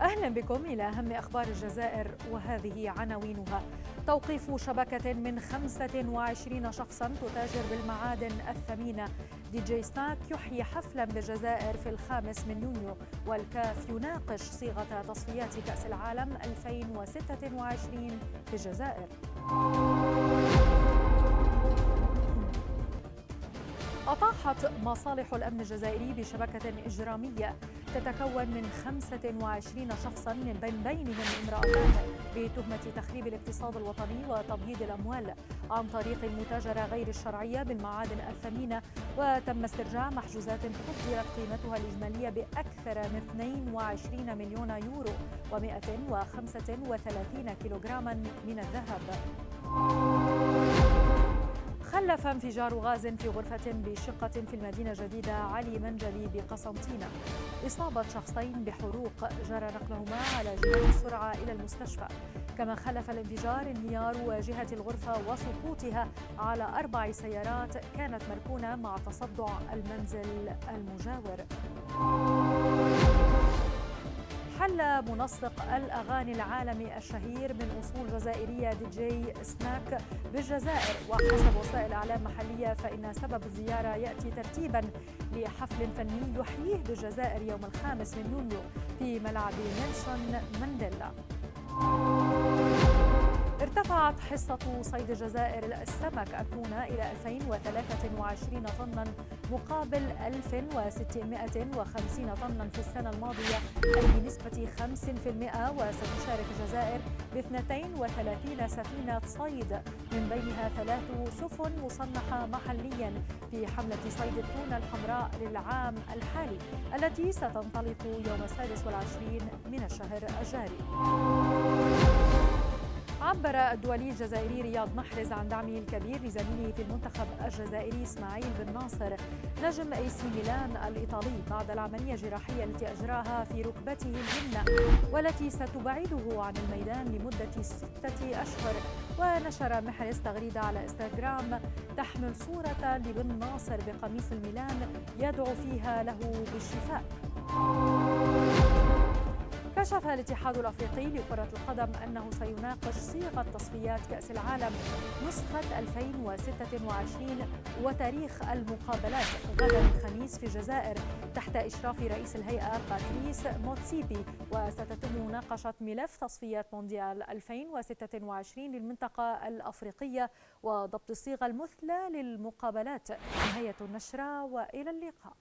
أهلا بكم إلى أهم أخبار الجزائر وهذه عناوينها. توقيف شبكة من 25 شخصا تتاجر بالمعادن الثمينة. دي جي سناك يحيي حفلا بالجزائر في 5 يونيو. والكاف يناقش صيغة تصفيات كأس العالم 2026 في الجزائر. أطاحت مصالح الأمن الجزائري بشبكة إجرامية تتكون من 25 شخصا من بينهم امرأتان بتهمة تخريب الاقتصاد الوطني وتبييض الأموال عن طريق المتاجرة غير الشرعية بالمعادن الثمينة. وتم استرجاع محجوزات قدرت قيمتها الإجمالية بأكثر من 22 مليون يورو و135 كيلوغراما من الذهب. خلف انفجار غاز في غرفة بشقة في المدينة الجديدة علي منجلي بقسنطينة إصابة شخصين بحروق جرى نقلهما على جهة السرعة إلى المستشفى. كما خلف الانفجار انهيار واجهة الغرفة وسقوطها على 4 سيارات كانت مركونة مع تصدع المنزل المجاور. حل منسق الأغاني العالمي الشهير من أصول جزائرية دي جي سناك بالجزائر. وحسب وسائل إعلام محلية فإن سبب الزيارة يأتي ترتيبا لحفل فني يحييه بالجزائر يوم 5 يونيو في ملعب نيلسون مانديلا. ارتفعت حصة صيد الجزائر السمك التونة إلى 2023 طنا مقابل 1650 طنا في السنة الماضية، أي بنسبة 5%. وستشارك الجزائر ب 32 سفينة صيد من بينها 3 سفن مصنحة محليا في حملة صيد التونة الحمراء للعام الحالي التي ستنطلق يوم 26 من الشهر الجاري. عبر الدولي الجزائري رياض محرز عن دعمه الكبير لزميله في المنتخب الجزائري إسماعيل بن ناصر نجم اي سي ميلان الإيطالي بعد العملية الجراحية التي أجراها في ركبته اليمنى والتي ستبعده عن الميدان لمدة 6 أشهر. ونشر محرز تغريدة على انستغرام تحمل صورة لبن ناصر بقميص الميلان يدعو فيها له بالشفاء. كشف الاتحاد الأفريقي لكرة القدم أنه سيناقش صيغة تصفيات كأس العالم نسخة 2026 وتاريخ المقابلات غدا الخميس في الجزائر تحت إشراف رئيس الهيئة باتريس موتسيبي. وستتم مناقشة ملف تصفيات مونديال 2026 للمنطقة الأفريقية وضبط الصيغة المثلى للمقابلات. نهاية النشرة وإلى اللقاء.